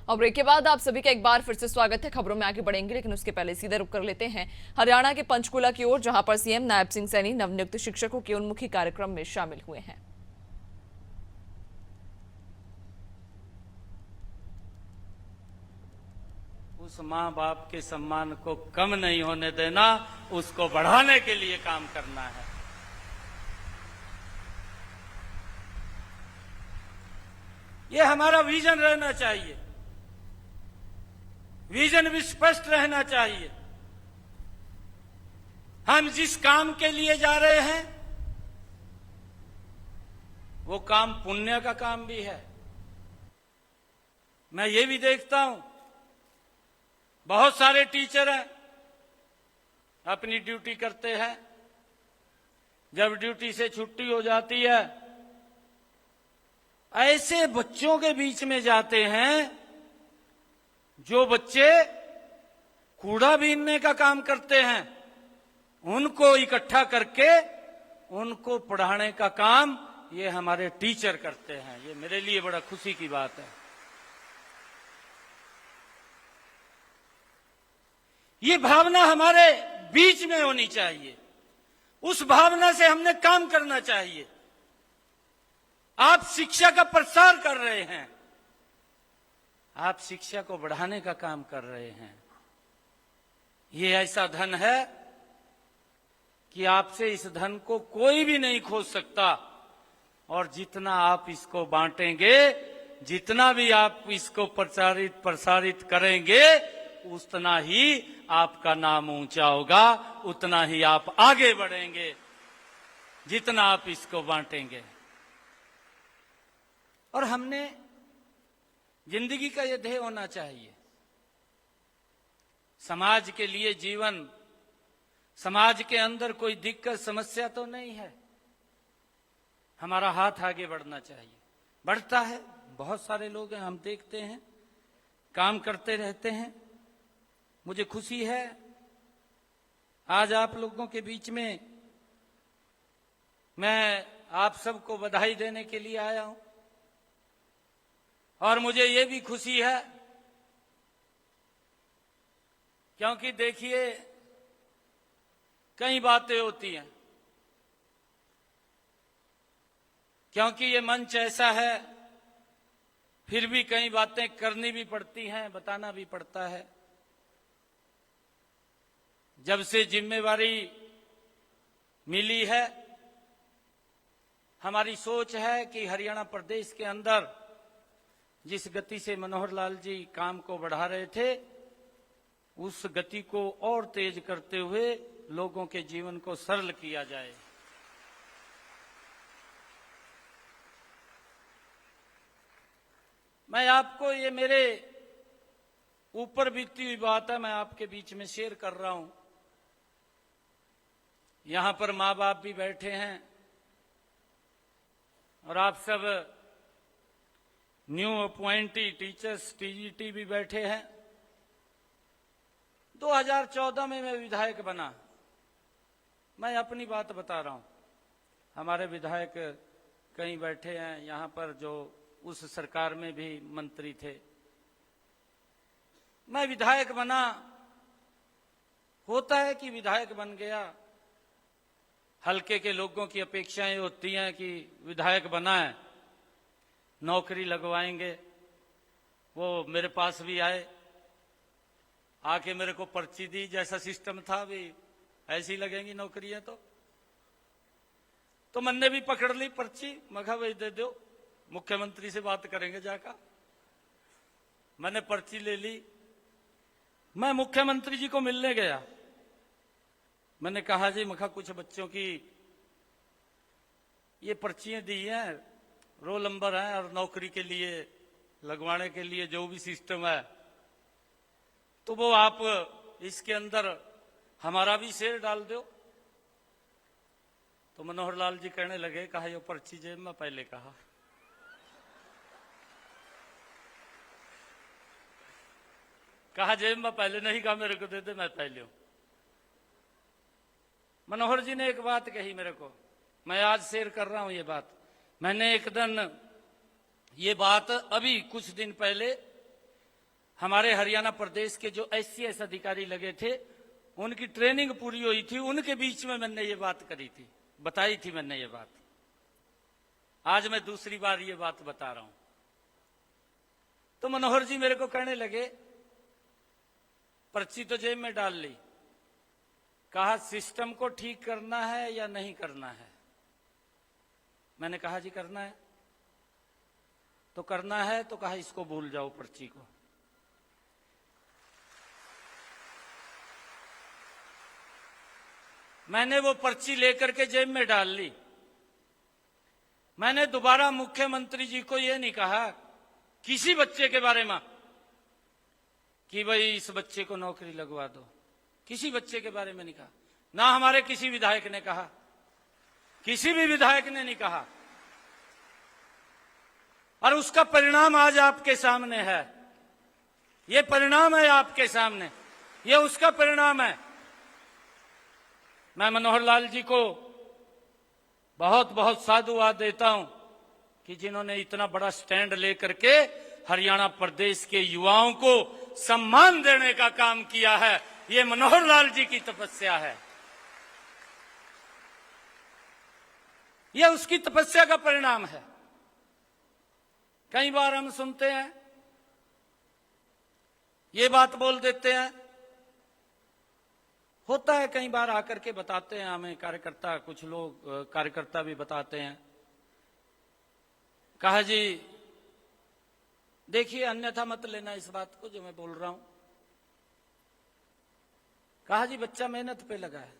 और ब्रेक के बाद आप सभी का एक बार फिर से स्वागत है। खबरों में आगे बढ़ेंगे, लेकिन उसके पहले सीधे रुक कर लेते हैं हरियाणा के पंचकुला की ओर, जहां पर सीएम नायब सिंह सैनी नवनियुक्त शिक्षकों के उन्मुखी कार्यक्रम में शामिल हुए हैं। उस माँ बाप के सम्मान को कम नहीं होने देना, उसको बढ़ाने के लिए काम करना है। ये हमारा विजन रहना चाहिए, विजन भी स्पष्ट रहना चाहिए। हम जिस काम के लिए जा रहे हैं वो काम पुण्य का काम भी है। मैं ये भी देखता हूं, बहुत सारे टीचर हैं, अपनी ड्यूटी करते हैं, जब ड्यूटी से छुट्टी हो जाती है ऐसे बच्चों के बीच में जाते हैं जो बच्चे कूड़ा बीनने का काम करते हैं, उनको इकट्ठा करके उनको पढ़ाने का काम ये हमारे टीचर करते हैं। ये मेरे लिए बड़ा खुशी की बात है। ये भावना हमारे बीच में होनी चाहिए, उस भावना से हमने काम करना चाहिए। आप शिक्षा का प्रसार कर रहे हैं, आप शिक्षा को बढ़ाने का काम कर रहे हैं। ये ऐसा धन है कि आपसे इस धन को कोई भी नहीं खोज सकता, और जितना आप इसको बांटेंगे, जितना भी आप इसको प्रसारित करेंगे, उतना ही आपका नाम ऊंचा होगा, उतना ही आप आगे बढ़ेंगे, जितना आप इसको बांटेंगे। और हमने जिंदगी का यह ध्येय होना चाहिए, समाज के लिए जीवन, समाज के अंदर कोई दिक्कत समस्या तो नहीं है, हमारा हाथ आगे बढ़ना चाहिए। बढ़ता है, बहुत सारे लोग हैं, हम देखते हैं, काम करते रहते हैं। मुझे खुशी है आज आप लोगों के बीच में मैं आप सबको बधाई देने के लिए आया हूं, और मुझे ये भी खुशी है क्योंकि देखिए कई बातें होती हैं, क्योंकि ये मंच ऐसा है, फिर भी कई बातें करनी भी पड़ती हैं, बताना भी पड़ता है। जब से जिम्मेवारी मिली है, हमारी सोच है कि हरियाणा प्रदेश के अंदर जिस गति से मनोहर लाल जी काम को बढ़ा रहे थे, उस गति को और तेज करते हुए लोगों के जीवन को सरल किया जाए। मैं आपको, ये मेरे ऊपर बीती हुई बात है, मैं आपके बीच में शेयर कर रहा हूं। यहां पर मां बाप भी बैठे हैं और आप सब न्यू अपॉइंटी टीचर्स टीजीटी भी बैठे हैं। 2014 में मैं विधायक बना, मैं अपनी बात बता रहा हूं। हमारे विधायक कहीं बैठे हैं यहां पर जो उस सरकार में भी मंत्री थे। मैं विधायक बना, होता है कि विधायक बन गया, हल्के के लोगों की अपेक्षाएं होती हैं कि विधायक बना है, नौकरी लगवाएंगे। वो मेरे पास भी आए, आके मेरे को पर्ची दी, जैसा सिस्टम था भी ऐसी लगेंगी नौकरियां। तो मैंने भी पकड़ ली पर्ची, मैं कहा भाई दे दो, मुख्यमंत्री से बात करेंगे जाकर। मैंने पर्ची ले ली, मैं मुख्यमंत्री जी को मिलने गया। मैंने कहा जी, मैं कुछ बच्चों की ये पर्चियां दी हैं, रोल नंबर है, और नौकरी के लिए लगवाने के लिए जो भी सिस्टम है, तो वो आप इसके अंदर हमारा भी शेयर डाल दो। तो मनोहर लाल जी कहने लगे, कहा ये पर्ची जेब में, पहले कहा जेब में पहले नहीं, कहा मेरे को दे दे, मैं पहले हूं। मनोहर जी ने एक बात कही मेरे को, मैं आज शेयर कर रहा हूं ये बात। मैंने एक दिन ये बात अभी कुछ दिन पहले हमारे हरियाणा प्रदेश के जो SCS अधिकारी लगे थे, उनकी ट्रेनिंग पूरी हुई थी, उनके बीच में मैंने ये बात करी थी, बताई थी मैंने ये बात। आज मैं दूसरी बार ये बात बता रहा हूं। तो मनोहर जी मेरे को कहने लगे, पर्ची तो जेब में डाल ली, कहा सिस्टम को ठीक करना है या नहीं करना है। मैंने कहा जी करना है। तो करना है तो कहा इसको भूल जाओ पर्ची को। मैंने वो पर्ची लेकर के जेब में डाल ली। मैंने दोबारा मुख्यमंत्री जी को ये नहीं कहा किसी बच्चे के बारे में कि भाई इस बच्चे को नौकरी लगवा दो, किसी बच्चे के बारे में नहीं कहा। ना हमारे किसी विधायक ने कहा, किसी भी विधायक ने नहीं कहा। और उसका परिणाम आज आपके सामने है। ये परिणाम है आपके सामने, ये उसका परिणाम है। मैं मनोहर लाल जी को बहुत बहुत साधुवाद देता हूं कि जिन्होंने इतना बड़ा स्टैंड लेकर के हरियाणा प्रदेश के युवाओं को सम्मान देने का काम किया है। ये मनोहर लाल जी की तपस्या है, यह उसकी तपस्या का परिणाम है। कई बार हम सुनते हैं, ये बात बोल देते हैं, होता है कई बार आकर के बताते हैं हमें कार्यकर्ता, कुछ लोग कार्यकर्ता भी बताते हैं, कहा जी देखिए अन्यथा मत लेना इस बात को जो मैं बोल रहा हूं। कहा जी बच्चा मेहनत पे लगा है,